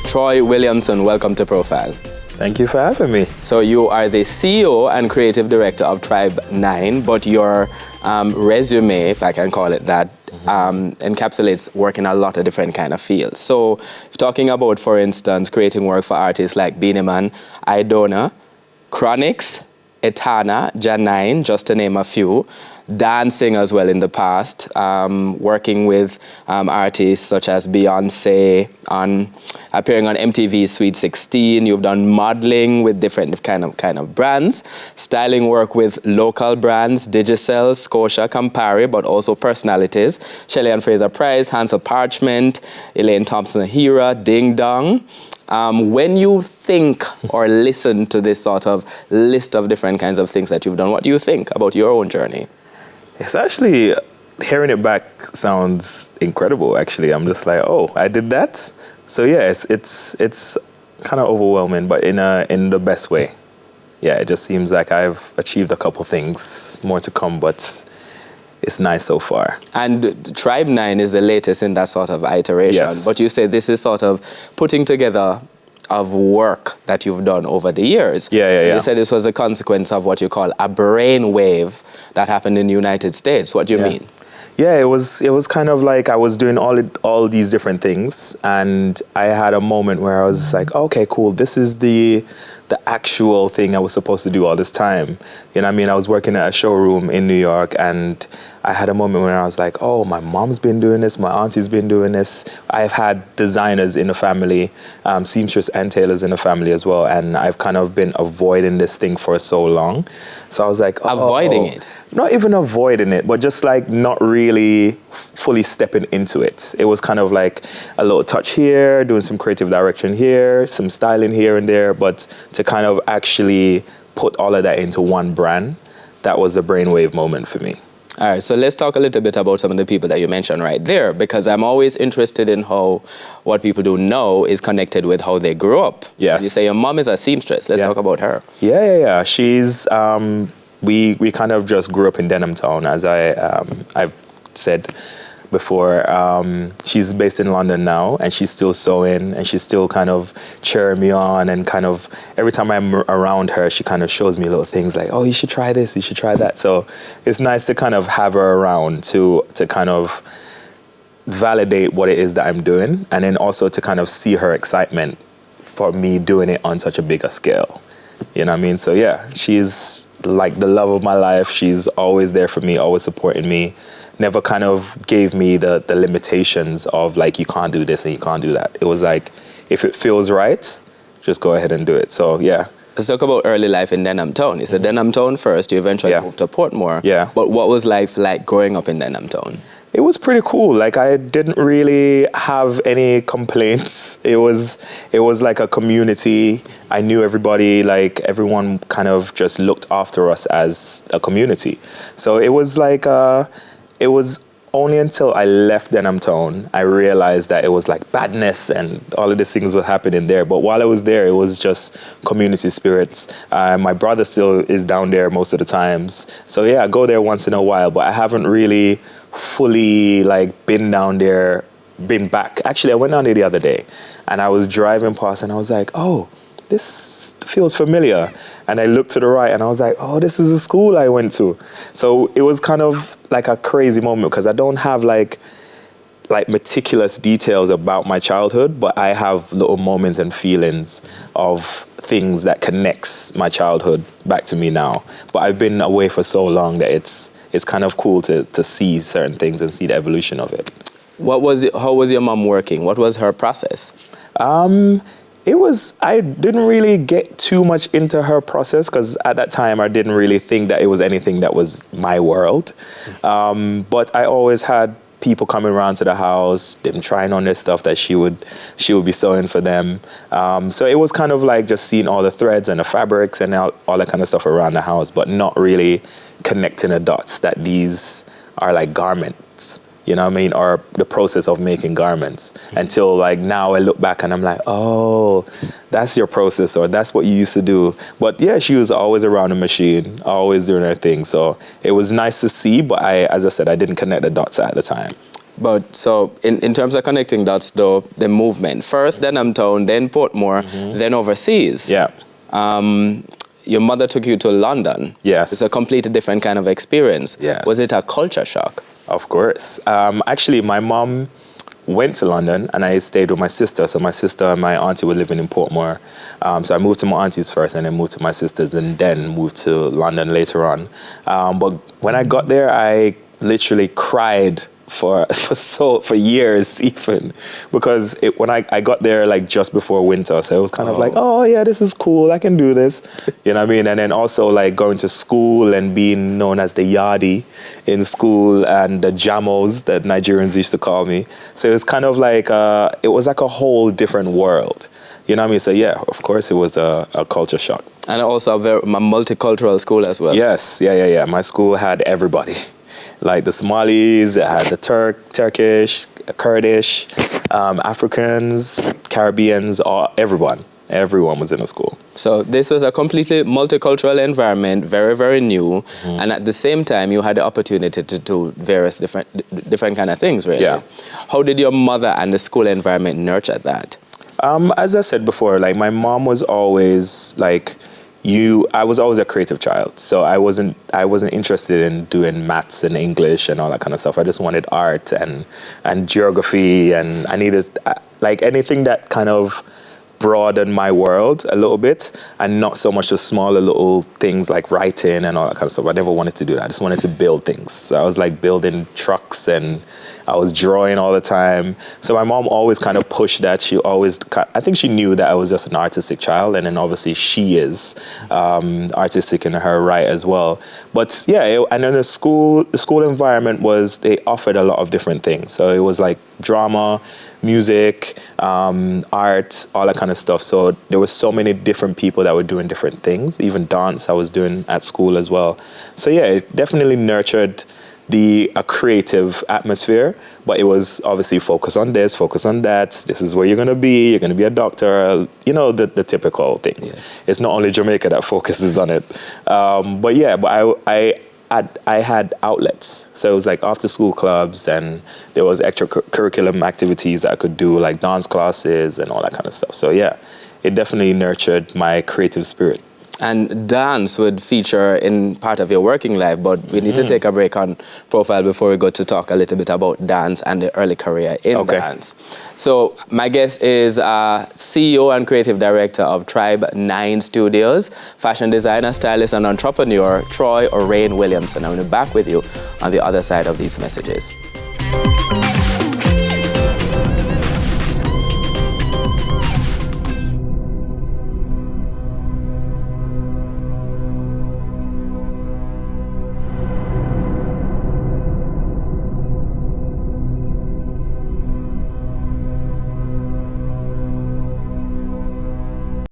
Troy Williamson, welcome to Profile. Thank you for having me. So you are the CEO and creative director of Tribe 9, but your resume, if I can call it that, encapsulates work in a lot of different kind of fields. So talking about, for instance, creating work for artists like Beenie Man, Idona, Chronix, Etana, Janine, just to name a few, dancing as well in the past, working with artists such as Beyonce, appearing on MTV's Sweet 16. You've done modeling with different kind of brands, styling work with local brands, Digicel, Scotia, Campari, but also personalities, Shelley and Fraser Price, Hansel Parchment, Elaine Thompson Hira, Ding Dong. When you think or listen to this sort of list of different kinds of things that you've done, what do you think about your own journey? It's actually, hearing it back sounds incredible, actually. I'm just like, oh, I did that? So yeah, it's kind of overwhelming, but in the best way. Yeah, it just seems like I've achieved a couple things, more to come, but it's nice so far. And Tribe 9 is the latest in that sort of iteration. Yes. But you say this is sort of putting together of work that you've done over the years. Yeah. You said this was a consequence of what you call a brain wave that happened in the United States. What do you mean? Yeah, it was kind of like I was doing all these different things, and I had a moment where I was like, okay, cool, this is the actual thing I was supposed to do all this time. You know what I mean? I was working at a showroom in New York, and I had a moment where I was like, oh, my mom's been doing this, my auntie's been doing this. I've had designers in the family, seamstress and tailors in the family as well, and I've kind of been avoiding this thing for so long. So I was like, avoiding it? Not even avoiding it, but just like not really fully stepping into it. It was kind of like a little touch here, doing some creative direction here, some styling here and there, but to kind of actually put all of that into one brand, that was a brainwave moment for me. All right, so let's talk a little bit about some of the people that you mentioned right there, because I'm always interested in how what people do now is connected with how they grew up. Yes. You say your mom is a seamstress. Let's talk about her. Yeah. She's, we kind of just grew up in Denham Town, as I've said before. She's based in London now, and she's still sewing, and she's still kind of cheering me on, and kind of every time I'm around her, she kind of shows me little things like, oh, you should try this, you should try that. So it's nice to kind of have her around to kind of validate what it is that I'm doing, and then also to kind of see her excitement for me doing it on such a bigger scale. You know what I mean? So yeah, she's like the love of my life. She's always there for me, always supporting me. Never kind of gave me the limitations of like, you can't do this and you can't do that. It was like, if it feels right, just go ahead and do it. So yeah. Let's talk about early life in Denham Town. You said Denham Town first, you eventually moved to Portmore. Yeah. But what was life like growing up in Denham Town? It was pretty cool. Like, I didn't really have any complaints. It was like a community. I knew everybody, like everyone kind of just looked after us as a community. So it was like, it was only until I left Denham Town, I realized that it was like badness and all of these things were happening there. But while I was there, it was just community spirits. My brother still is down there most of the times. So yeah, I go there once in a while, but I haven't really fully like been down there, been back. Actually, I went down there the other day, and I was driving past and I was like, oh, this feels familiar. And I looked to the right and I was like, oh, this is a school I went to. So it was kind of like a crazy moment, because I don't have like meticulous details about my childhood, but I have little moments and feelings of things that connects my childhood back to me now. But I've been away for so long that it's kind of cool to see certain things and see the evolution of it. How was your mom working? What was her process? I didn't really get too much into her process, because at that time I didn't really think that it was anything that was my world. But I always had people coming around to the house, them trying on their stuff that she would be sewing for them. So it was kind of like just seeing all the threads and the fabrics and all that kind of stuff around the house, but not really connecting the dots that these are like garments. You know what I mean? Or the process of making garments. Until like now I look back and I'm like, oh, that's your process, or that's what you used to do. But yeah, she was always around the machine, always doing her thing. So it was nice to see, but as I said, I didn't connect the dots at the time. But so in terms of connecting dots, though, the movement first, then Town, then Portmore, then overseas. Yeah. Your mother took you to London. Yes. It's a completely different kind of experience. Yes. Was it a culture shock? Of course. Actually, my mom went to London and I stayed with my sister. So my sister and my auntie were living in Portmore. So I moved to my auntie's first and then moved to my sister's and then moved to London later on. But when I got there, I literally cried for years even, because when I got there like just before winter, so it was kind of like, oh yeah, this is cool, I can do this, you know what I mean? And then also like going to school and being known as the yardie in school and the jamos that Nigerians used to call me. So it was kind of like it was like a whole different world. You know what I mean? So yeah, of course it was a culture shock. And also a multicultural school as well. Yes, yeah. My school had everybody. Like the Somalis, it had the Turkish, Kurdish, Africans, Caribbeans, everyone. Everyone was in the school. So this was a completely multicultural environment, very, very new. And at the same time, you had the opportunity to do various different kind of things, really. Yeah. How did your mother and the school environment nurture that? As I said before, like my mom was always like, I was always a creative child, so I wasn't interested in doing maths and English and all that kind of stuff. I just wanted art and geography, and I needed like anything that kind of broadened my world a little bit, and not so much the smaller little things like writing and all that kind of stuff. I never wanted to do that. I just wanted to build things. So I was like building trucks and I was drawing all the time. So my mom always kind of pushed that. I think she knew that I was just an artistic child, and then obviously she is artistic in her right as well. But yeah, and then the school environment they offered a lot of different things. So it was like drama, music, art, all that kind of stuff. So there were so many different people that were doing different things. Even dance I was doing at school as well. So yeah, it definitely nurtured a creative atmosphere, but it was obviously focus on this, focus on that. This is where you're going to be. You're going to be a doctor. You know, the typical things. Yes. It's not only Jamaica that focuses on it. But I had outlets. So it was like after school clubs, and there was extracurriculum activities that I could do, like dance classes and all that kind of stuff. So yeah, it definitely nurtured my creative spirit. And dance would feature in part of your working life, but we need to take a break on profile before we go to talk a little bit about dance and the early career in dance. So my guest is CEO and creative director of Tribe 9 Studios, fashion designer, stylist, and entrepreneur, Troy Williamson. I'm back with you on the other side of these messages.